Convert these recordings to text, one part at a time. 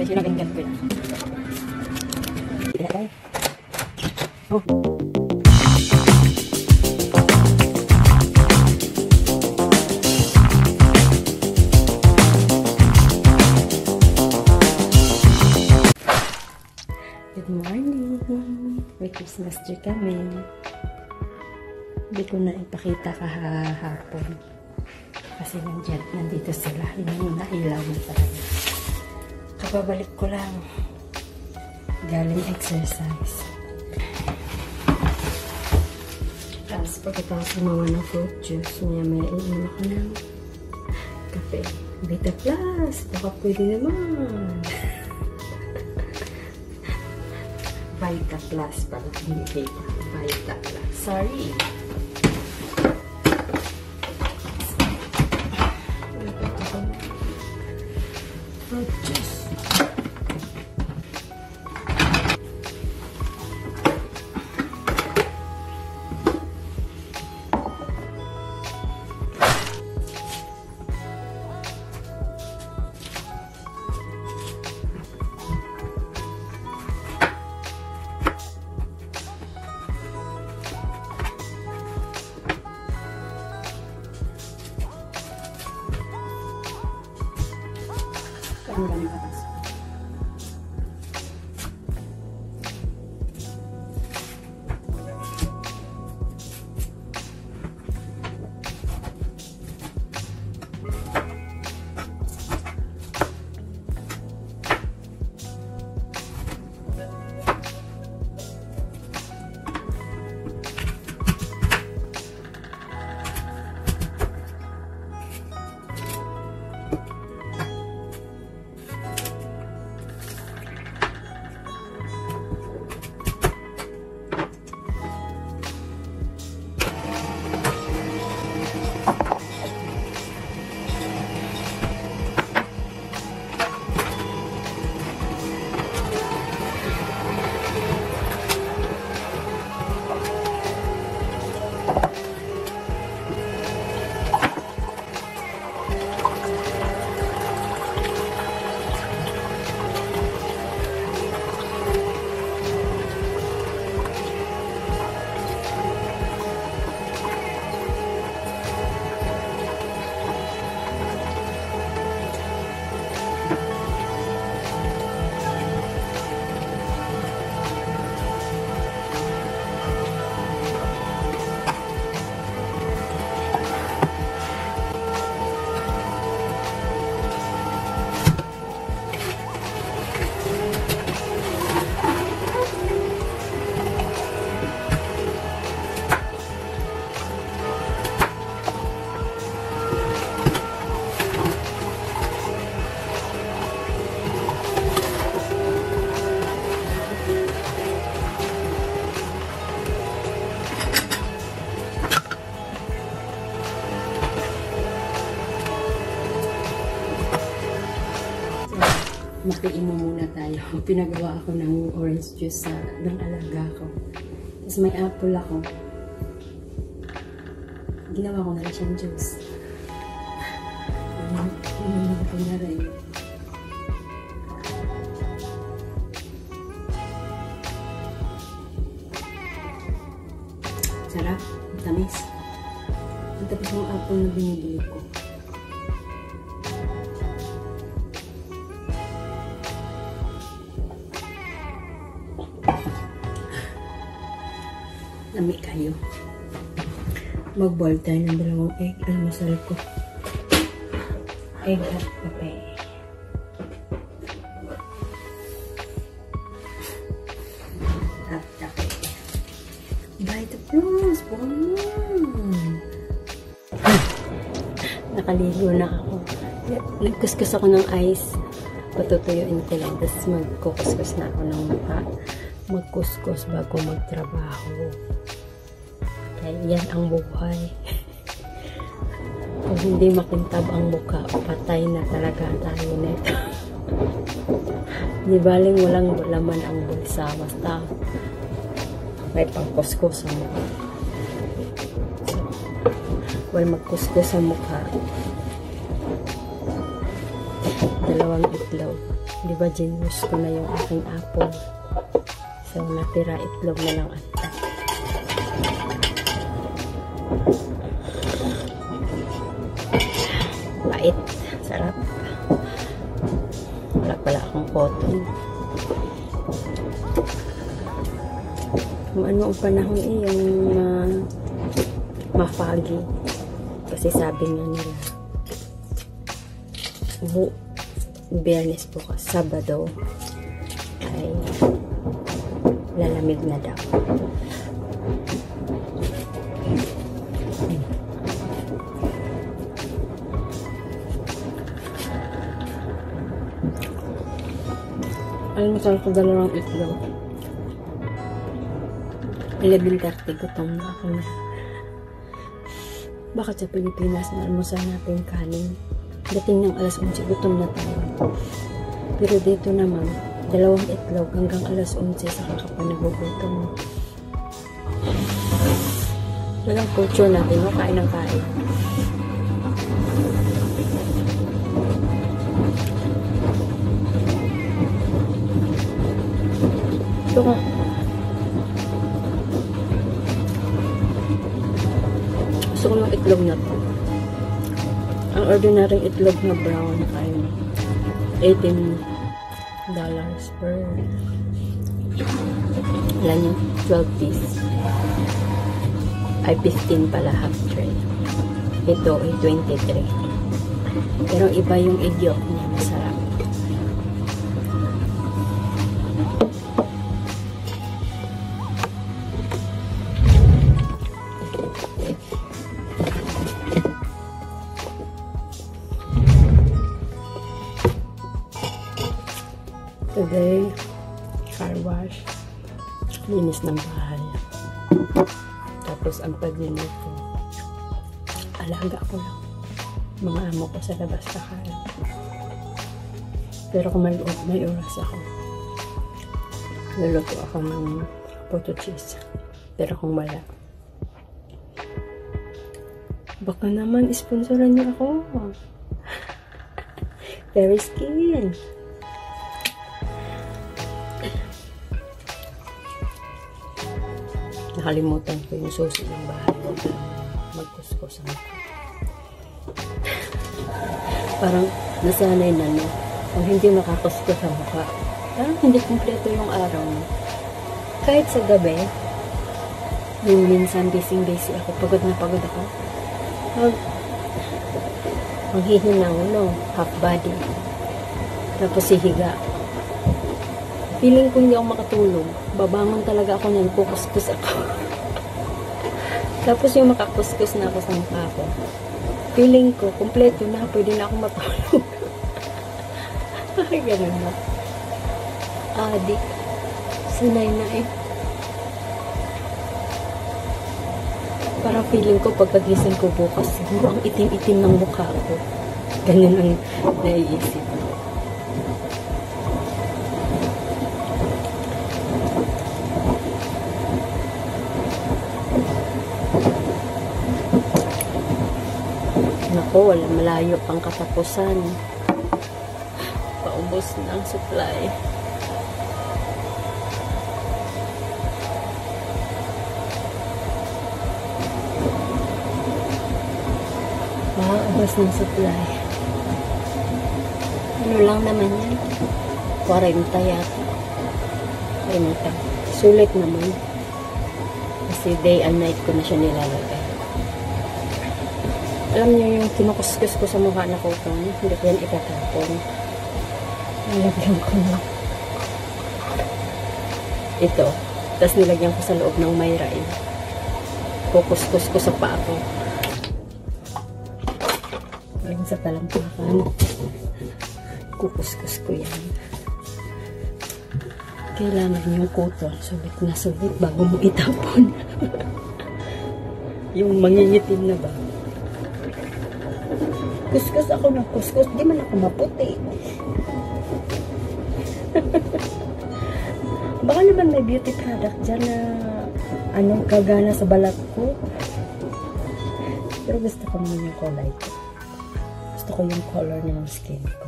Kasi nagandang ko na. Oh. Good morning! May Christmas tree kami. Hindi ko na ipakita kahapon. Kasi nandito sila. Yung nailaw na talaga. Kapabalik ko lang. Galing exercise. Tapos pagkatapos gumawa ng fruit juice, may inom ako ng kape. Vita Plus! Baka pwede naman. Vita Plus pala. Hindi Vita. Vita Plus. Sorry. Fruit juice. Ang dami katas. Makiin mo muna tayo. Pinagawa ako ng orange juice ng alaga ko. Tapos may apple ako. Ginawa ko na rin siyang juice. Inumin ko na rin. Sarap. Tamis. Tapos yung apple na binibili ko. Lami kayo. Mag-boil tayo ng 2 egg. Almusal ko. Egg at kape. At kape. Vita Plus! Buwan! Nakaligo na ako. Nagkuskus ako ng ice. Patutuyuin ko lang. Tapos magkukuskus na ako ng mukha. Magkuskus bago magtrabaho. Kaya yan ang buhay. Kung hindi makintab ang mukha, patay na talaga tayo nito. Di baling walang laman ang bulsa. Basta may pangkuskus sa mukha. May magkuskus sa mukha. 2 itlog. Di ba ginus ko na yung aking apple. So, natira itlog na lang ata. Pait. Sarap. Wala pala akong cotton. Kung ano ang panahon yung mafagi. Kasi sabi nga nila, Biyernes bukas, Sabado, ay lalamig na daw. Alam mo, sarap ko dalawang itlog. 11:30 gutom na ako na. Bakit sa Pilipinas na almusal natin kanin? Dating ng alas 11, gutom na tayo. Pero dito naman, dalawang itlog hanggang alas 11 sa kakapanagugutom. Walang culture natin, no? Kain ng kain. Ito ka. Gusto ko ng itlog na to. Ang ordinary itlog na brown ay $18 per ilan yun? 12 piece. Ay 15 pala half tray. Ito ay 23. Pero iba yung egg yolk niya. Masarap. Today, car wash, linis ng bahay. Tapos ang paglinis ko, alaga ko lang. Mga amo ko sa labas na kaya. Pero kung may oras ako, luluto ako ng potato cheese. Pero kung wala, baka naman sponsoran niyo ako. Very skin. Nakalimutan ko yung susi ng bahay. Magkuskus ang mukha. Parang nasanay na, no? Kung hindi makakuskus ang mukha, parang hindi kumpleto yung araw. No? Kahit sa gabi, yung minsan busy ako, pagod na pagod ako, ang hihinang, no? Half body. Tapos hihiga. Feeling ko hindi ako makatulog. Babangon talaga ako niyan, kukuskus ako. Tapos yung makakuskus na ako sa mukha ko, feeling ko, kompleto na, pwede na akong matulog. Ay, ganun na. Adik. Sanay na eh. Parang feeling ko, pagkagising ko bukas, siguro ang itim-itim ng mukha ko. Ganun ang naiisip. Nako, wala, malayo pang katapusan. Paubos na ang supply. Paubos ng supply. Ano lang naman yan? 40 yata. Ay, nata. Sulit naman. Kasi day and night ko na siya nilalagay. Alam niyo yung kinukuskus ko sa mukha na cotton, hindi ko yan itatapon. Nilagyan ko na ito. Tapos nilagyan ko sa loob ng mayrain. Kukuskus ko sa paa ko. Ngayon sa talampakan. Kukuskus ko yan. Kailangan yung cotton sulit na sulit bago mo itapon. Yung mangingitim na ba? Kuskus ako ng kuskus, di man ako maputi. Baka naman may beauty product dyan na gagana sa balat ko. Pero gusto ko naman yung kulay ko. Gusto ko yung color ng skin ko.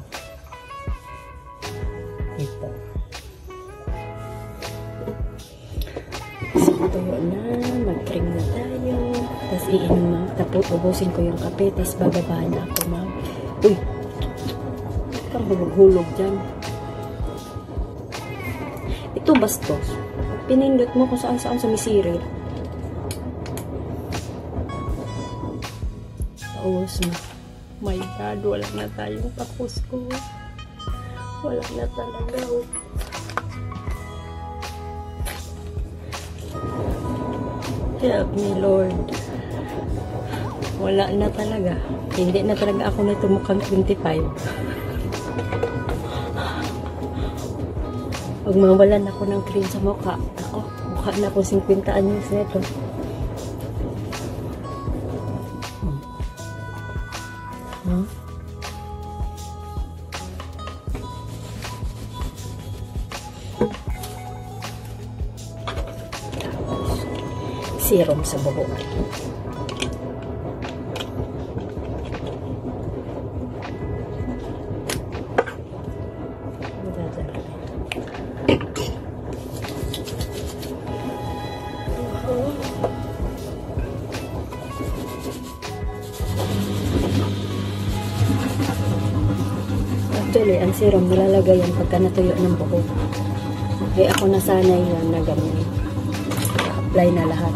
Tuyo na, mag-drink na tayo. Tapos iinom, tapos ubusin ko yung kape, tapos bababa na ako Uy! Parang hulog-hulog dyan. Ito bastos. Pinindot mo kung saan-saan sumisiril. Tapos na. My God, wala na tayong kakuskus. Wala na talaga. Help me, Lord. Wala na talaga. Hindi na talaga ako na mukhang 25. Pag mawalan ako ng cream sa mukha, ako, mukha na ako 50 anyos nito. Huh? Serum sa buhok. Actually, ang serum nilalagay yan pagka natuyo ng buhok. Kaya ako nasanay yan na gano'n. Apply na lahat.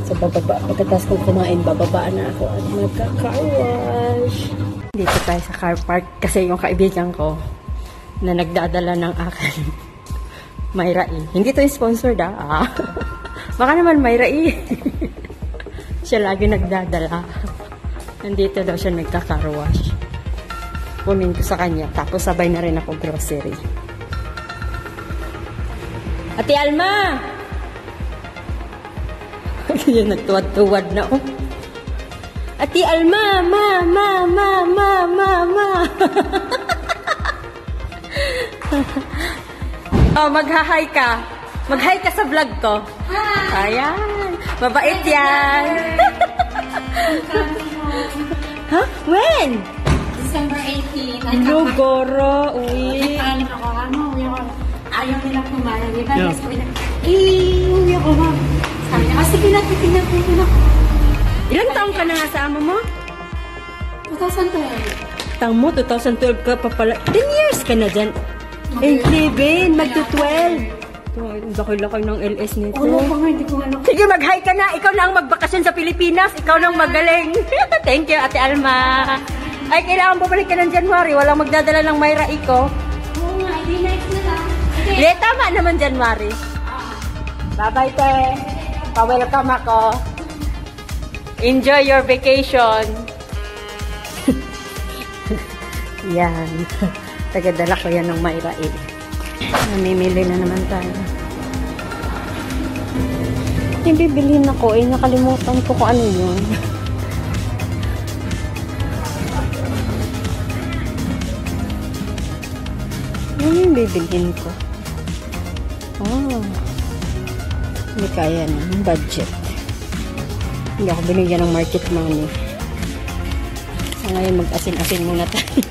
So, bababa. Pagkatapos kong kumain, bababa na ako at magka-car wash. Dito tayo sa car park kasi yung kaibigan ko na nagdadala ng akin Mayra E. Hindi to yung sponsored Baka naman Mayra E. Siya lagi nagdadala. Nandito daw siya nagka-car wash. Kunin ko sa kanya. Tapos sabay na rin ako grocery. Ate Alma! Yan, nagtuwad-tuwad na, oh. Ate Alma! Ma! Oh, mag-hi ka. Mag-hi ka sa vlog ko. Hi! Ayan. Mabait yan. Ha? Huh? When? December 18. Lugoro, uwi. Nagpanik ako, ayaw nila pumayag. Diba? Yes, uwi ako, ma'am. Sabi niya, sige na, titignan ko. Ilang taong ka na nga sa amo mo? 2012. Tang mo, 2012 ka pa pala. 10 years ka na dyan. 11, magto-12. Laki-laki ng LS nito. Oo, hindi ko ano. Sige, mag-hi ka na. Ikaw na ang magbakasyon sa Pilipinas. Ikaw na ang magaling. Thank you, Ate Alma. Ay, kailangan bumalik ka ng January. Walang magdadala ng Mayra Iko. Oo nga, hindi next na lang. Le, tama naman January. Bye-bye, te. Pa-welcome ako. Enjoy your vacation. Yan. Tagadala ko yan ng Mayra E. Namimili na naman tayo. Yung bibilhin ako, nakalimutan ko kung ano yun. Ano yung bibilhin ko? Hindi kaya na. Budget. Hindi ako binigyan ng market money. So ngayon mag-asin-asin muna tayo.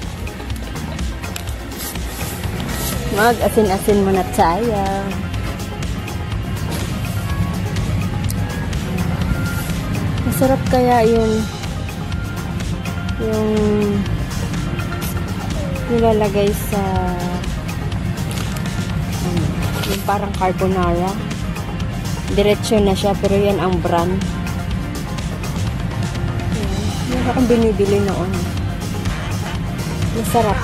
Mag-asin-asin muna tayo. Masarap kaya yung nilalagay sa yung parang carbonara. Diretso na siya pero yan ang brand. Yan akong binibili noon. Masarap.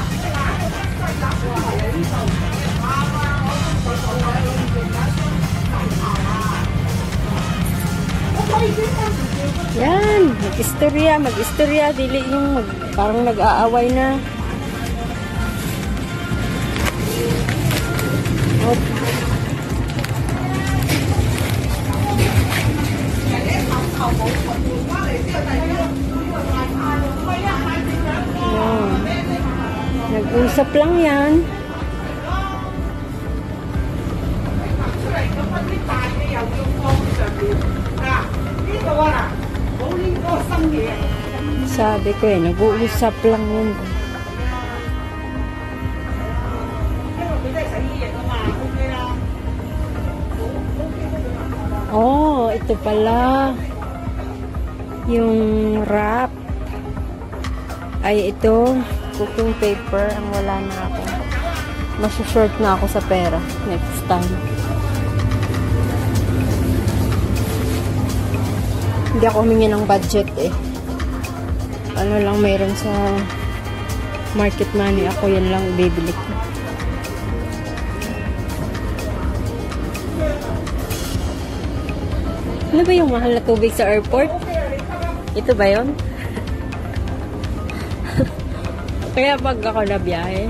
Yan, mag-istorya, dili yung parang nag-aaway na. Nag-usap lang yan. Sabi ko nag-uusap lang yun. ito pala. Yung wrap. Ay, ito. Cooking paper. Ang wala na ako. Masusort na ako sa pera. Next time. Hindi ako humingi ng budget eh. Ano lang mayroon sa market money. Ako yan lang bibili ko. Ano ba yung mahal na tubig sa airport? Ito ba yun? Kaya pag ako nabiyahe,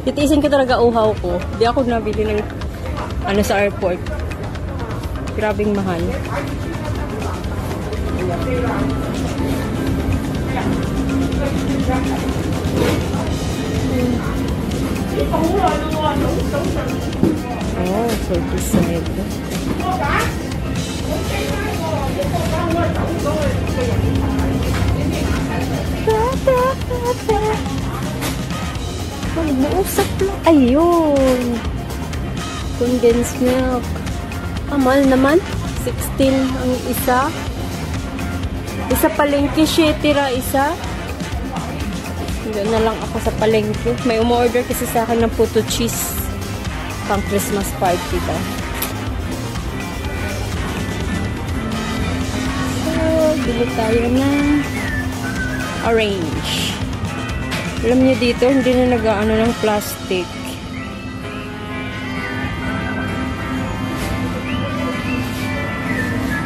titiisin ko talaga uhaw ko. Di ako nabili ng ano sa airport. Grabing mahal. Oh, 47. Mag-uusap lang. Ayun. Condensed milk. Mahal naman. 16 ang isa. Isa palengke, 7 tira isa. Doon na lang ako sa palengke. May umorder kasi sa akin ng puto cheese. Pang Christmas party ba. Bili tayo ng orange. Alam niyo dito, hindi na nag-ano ng plastic.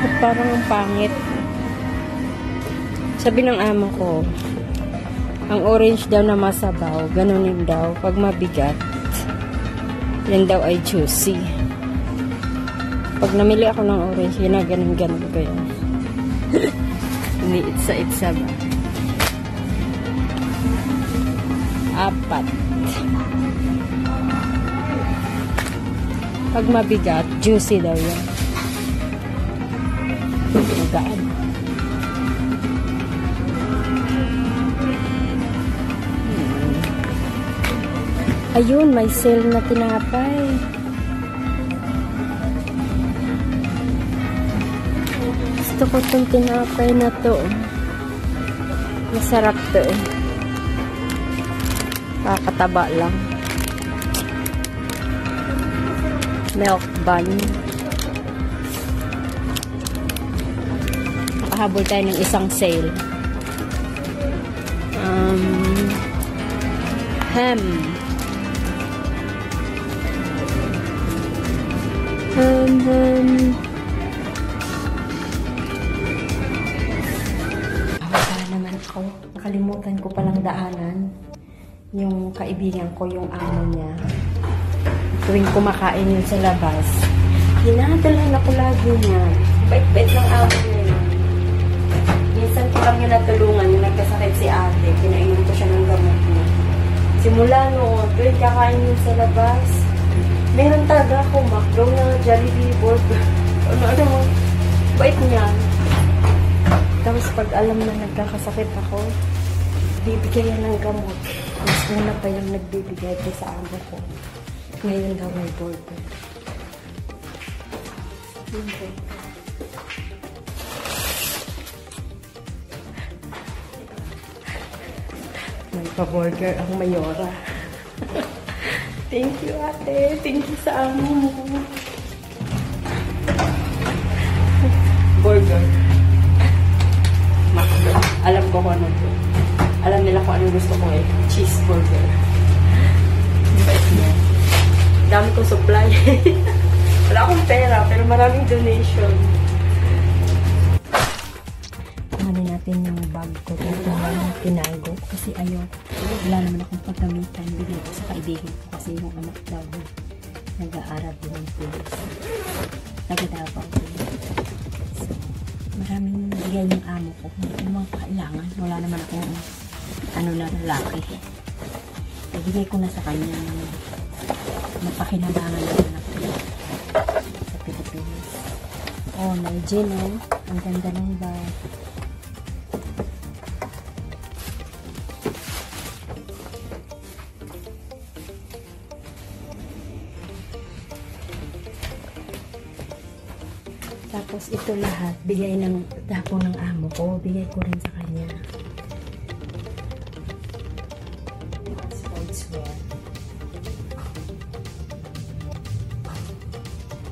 At parang ang pangit. Sabi ng amo ko, ang orange daw na masabaw, ganunin daw. Pag mabigat, yan daw ay juicy. Pag namili ako ng orange, yun na ganun-ganun ko yun. Iniitsa-itsa ba? 4. Pag mabigat, juicy daw yan. Magaan. Ayun, may sale na tinapay. Gusto ko itong tinapay na to. Masarap to eh. Kakataba lang. Milk bun. Nakahabol tayo ng isang sale. Ham. Wala naman ako. Nakalimutan ko palang daanan. Yung kaibigan ko, yung amo niya. Tuwing kumakain yun sa labas, dinadalan ako lagi niya. Bait-bait ng amo niya. Minsan ko lang yung natulungan, yung nagkasakit si ate. Pinainom ko siya ng gamot niya. Simula noon, tuwing kakain yun sa labas, meron talaga ako McDo na Jollibee burger. Ano, bait niya. Tapos pag alam na nagkakasakit ako, bibigay yan ng gamot. Mas muna pa yung nagbibigay ko sa amo ko. Ngayon daw may burger. Okay. May pa-burger ang mayora. Thank you, ate. Thank you sa amo mo. Burger. McDo. Alam ko kung ano to. Alam nila kung anong gusto ko eh. Cheeseburger. Bait niya. Dami kong supply. Wala akong pera, pero maraming donation. Ano natin yung bag ko. Ito lang tinago. Kasi ayaw. Wala naman akong paggamitan. Bigay ko sa kaibigan ko. Kasi yung anak daw nag-aaral din ng police. Nagadabaw din. So, maraming bigay yung amo ko. Hindi ko naman kailangan. Wala naman akong ano na lalaki. Ibigay ko na sa kanya napakinabangan ng anak ko sa Pilipinas. Oh, may gin oh. Ang ganda ng bag. Tapos ito lahat, bigay ng tapo ng amo ko. Bigay ko rin sa kanya. Sportswear.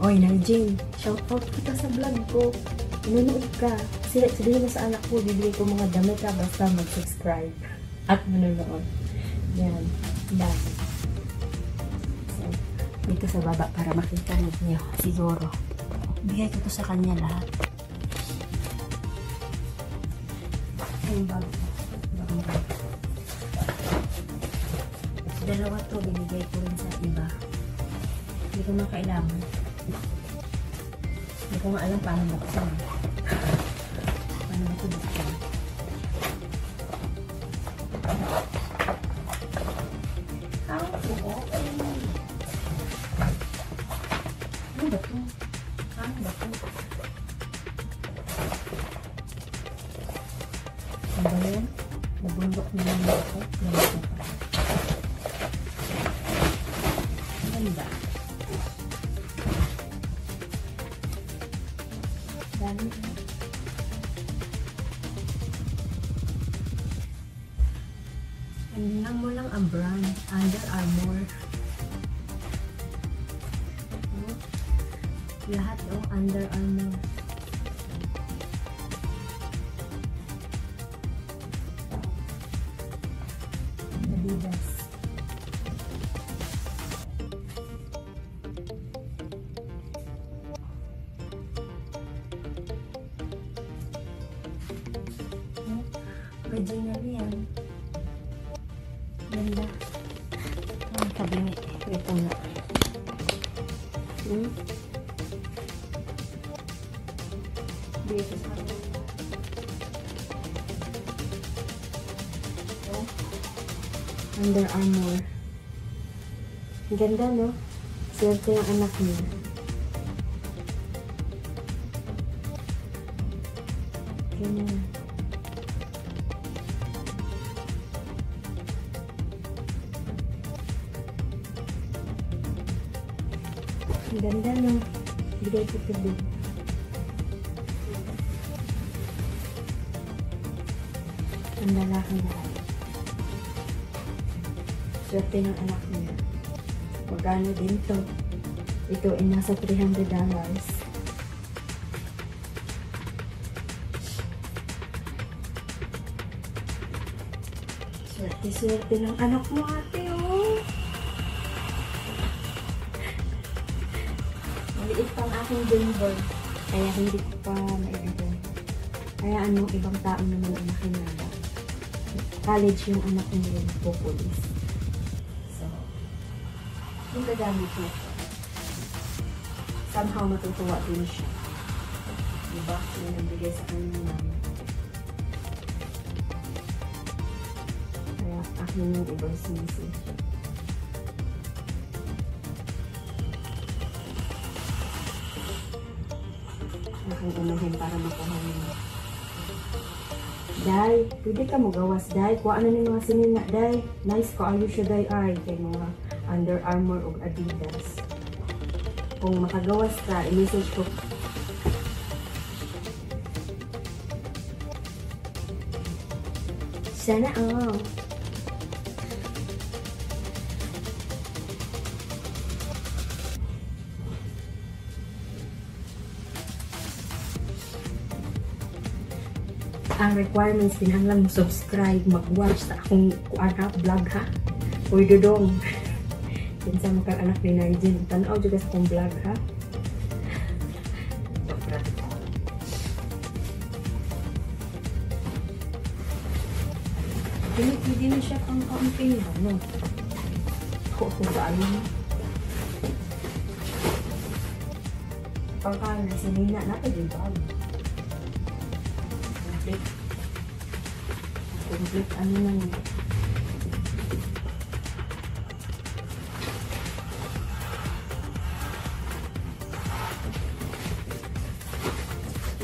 Oy, Narjin, shoutout kita sa vlog ko. Nanonood ka. Sabihin mo sa anak ko, bibigay ko mga damit ka basta mag-subscribe at manonood. Yan. Yan. So, dito sa baba para makita niyo siguro. Bigay ko to sa kanya lahat. Yung bag. Dalawa to, binigay ko rin sa iba. Hindi ko na kailangan. Hindi ko nga alam paano buksan. Paano ito buksan? How to open? Ano ba ito? Ano ba ito? Ano ba yan? Nabundok naman ako. Nabundok ako. Ganda. Dami na. Tingnan mo lang ang brand. Under Armour. Lahat yung Under Armour. Adidas. Original yan. Ganda. Ang kabingi. Ito na. Dito sa akin. Under Armour. Ganda, no? Swerte yung anak niya. Ganyan. Ang ganda, no? Bigay ko ito din. Ang lalaki lahat. Swerte ng anak niya. Magkano din to? Ito ay nasa $300. Swerte ng anak mo, ate, oh! Maliit pang aking Denver. Kaya hindi ko pa naibigay. Kaya anong ibang tao naman ang nakinala. College yung anak niya po police. So, yung gagamit mo. Somehow matutuwa din siya. Diba? Yung nagbigay sa kanya namin. Kaya akin yung ibang sinisi. Aking unahin para makuha niya. Day, pwede ka mo gawas, Day. Kuha na ng mga sinina, Day. Nice ko, ayo siya, Day, ay. Kay mga Under Armour o Adidas. Kung makagawas ka, i-message ko. Sana, oh. Ang requirements, pinahanglang subscribe, mag-watch sa akong vlog, ha? Uy, dudong. Pinsa mo kang anak ni Narjin. Tanaw juga sa akong vlog, ha? Hindi na siya pang campaign, no? Kung saan mo. Pagkaan na sinina, natin yung bag. Complete ano na niya.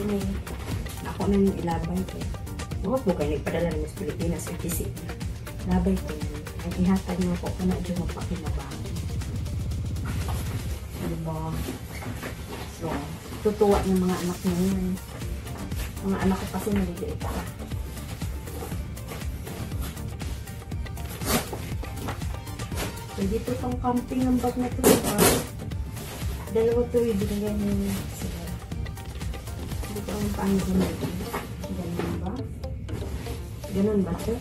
Ini ako na yung ilabay ko. Huwag mo kayo nagpadala ng Miss Pilipinas yung kisip. Labay ko yun. Ay ihatag mo ako na dyan magpakinabahan. Diba? So, tutuwa ng mga anak niya yan. Mga anak ko kasi maliliit pa. Pwede ito pang camping ang bag na ito. Dalawa ito ibigay niyo sila. Hindi ko ang paano gamitin. Ganun ba? Ganun ba ito?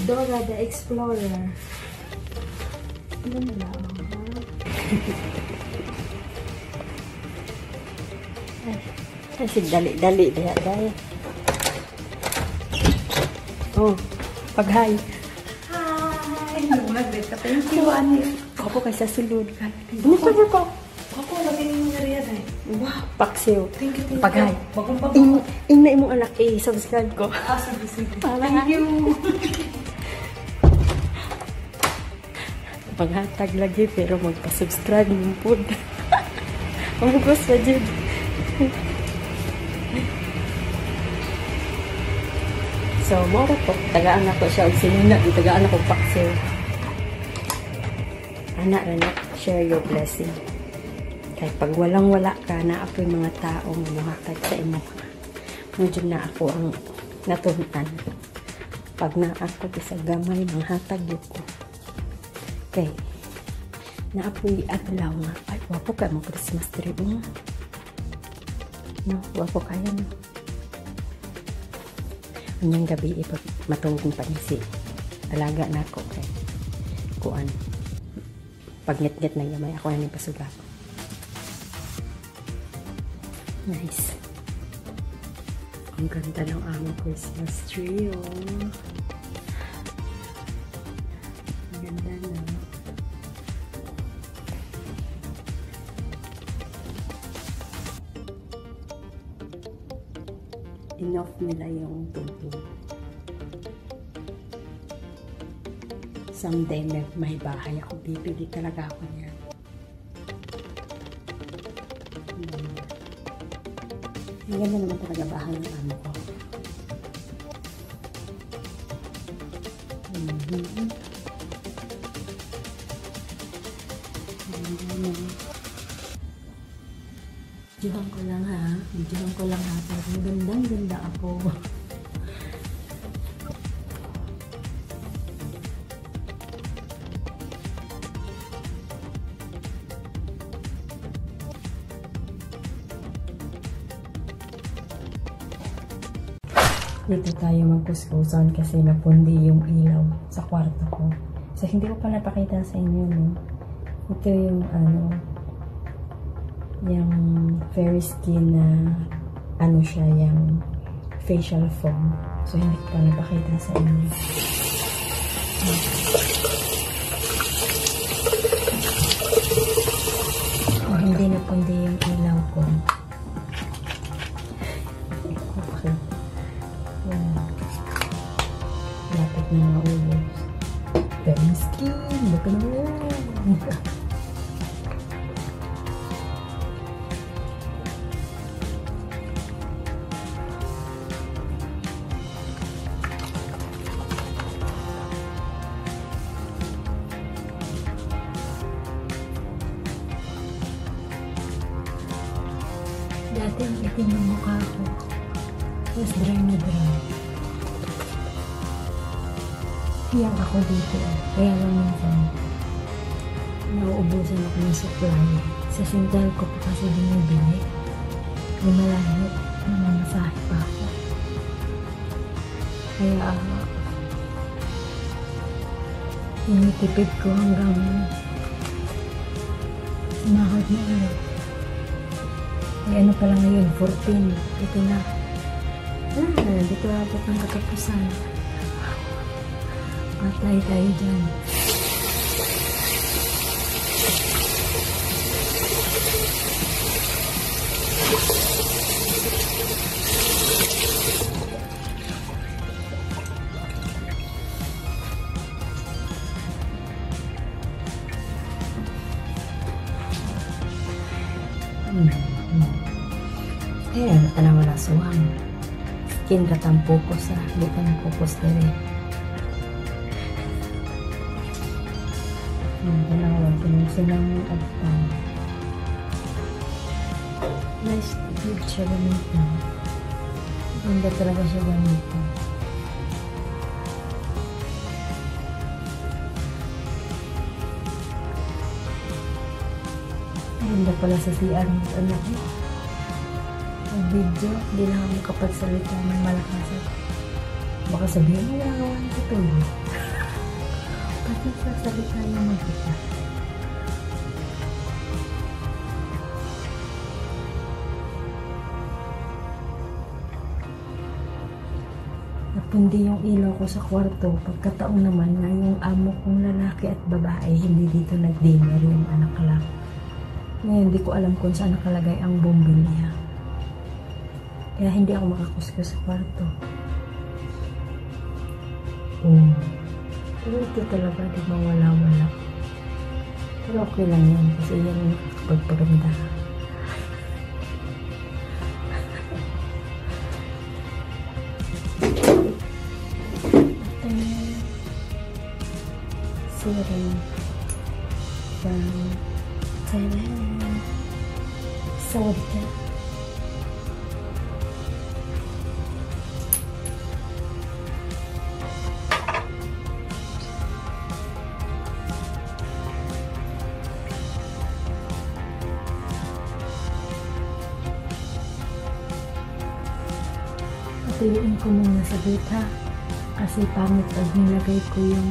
Dora the Explorer. Ganun lang. Kasi dali-dali dahil. Oh, pag-hi. Hi! Mag-bet ka. Thank you, Ani. Ako kay sa sulod ka. Ano sa ko? Ako, lagi yung nariyan eh. Wow, paksiw. Thank you. Pag-hi. Bagong-bagong. Na imong anak, subscribe ko. Sige. Thank you. Paghatag lagi, pero magpa-subscribe ng food. Mamugos pa dyan. So, mora po. Tagaan ako siya. Sinuna, tagaan ako paksiw. Anak, share your blessing. Kaya pag walang-wala ka, naapoy mga tao mamuhatag sa imo. Medyo na ako ang natunan. Pag na ako sa gamay, manghatag yun ko. Okay. Naapoy adlaw nga. Ay, wapo ka mo Christmas tree mo. No, wapo kaya no. Anyang gabi, matungkong pa niya si alaga na ako. Okay. Kuan. Pag ngit-ngit ng gamay, ako na yung pasuga ko. Nice. Ang ganda ng aming Christmas tree, oh. Ang ganda na. Enough nila yung tungtong. Someday may bahay ako. Bibili talaga ako niya. Ang ganda naman talaga bahay ng amo ko. Videohan ko lang ha. Videohan ko lang ha. Pero gandang-ganda ako. Dito tayo magkuskusan kasi napundi yung ilaw sa kwarto ko. So, hindi ko pa napakita sa inyo, no? Ito yung, yung fairy skin na, siya, yung facial foam. So, hindi ko pa napakita sa inyo. So, hindi napundi yung ilaw ko. Lapit na maubos. Fairy skin! Look at that! Dati ang itim ng mukha ko. Tapos dry na dry. Hiyang ako dito. Kaya lang minsan, nauubusan ako ng supply. Sa sintel ko pa kasi binibili. May malayo. Namamasahe pa ako. Kaya, tinitipid ko hanggang sumahod na ulit. Ay, ano pala ngayon? 14. Ito na. Dito abot ng katapusan. Patay tayo dyan. Ano ka na wala suwang. Skin ka tampukos ha. Hindi ka napukos na rin. Dalawa, pinuso ng agpang. Nice good siya ganito. Ganda talaga siya ganito. Ganda pala sa CR ng anak ko. Ang video, hindi na ako makapagsalita ng malakas. Baka sabihin mo lang naman sa tuloy. Ba't nagsasalita yung magkita? Napundi yung ilaw ko sa kwarto. Pagkataon naman na yung amo kong lalaki at babae hindi dito nag-dinner yung anak lang. Ngayon, hindi ko alam kung saan nakalagay ang bombilya. Kaya hindi ako makakuskus sa kwarto. Pero ito talaga, di ba wala-wala. Pero okay lang yan kasi yan yung nakakapagpaganda. Serum from Thailand. Sawadika. Patuyuin ko muna saglit ha. Kasi pangit pag nilagay ko yung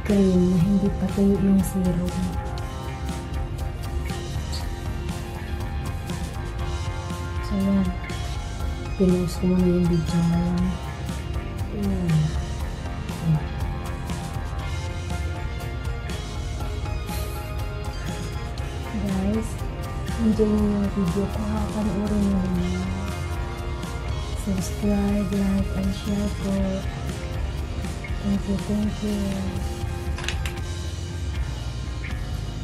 cream na hindi patuyo yung serum. So yan. Pinost ko muna yung video ngayon. Ayan. Guys, enjoy nyo yung video ko ha. Panoorin nyo naman. Subscribe, like, and share po. Thank you, thank you.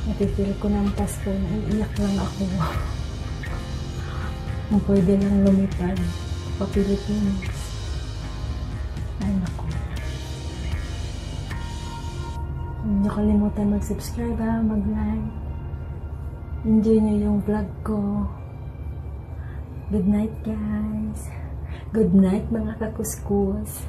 Napipil ko ng Pasko na iiyak lang ako. Kung pwede lang lumipad pa Pilipinas. Ay naku. Huwag niyo kalimutan mag-subscribe ha, mag-like. Enjoy niyo yung vlog ko. Good night guys. Good night mga kakuskus.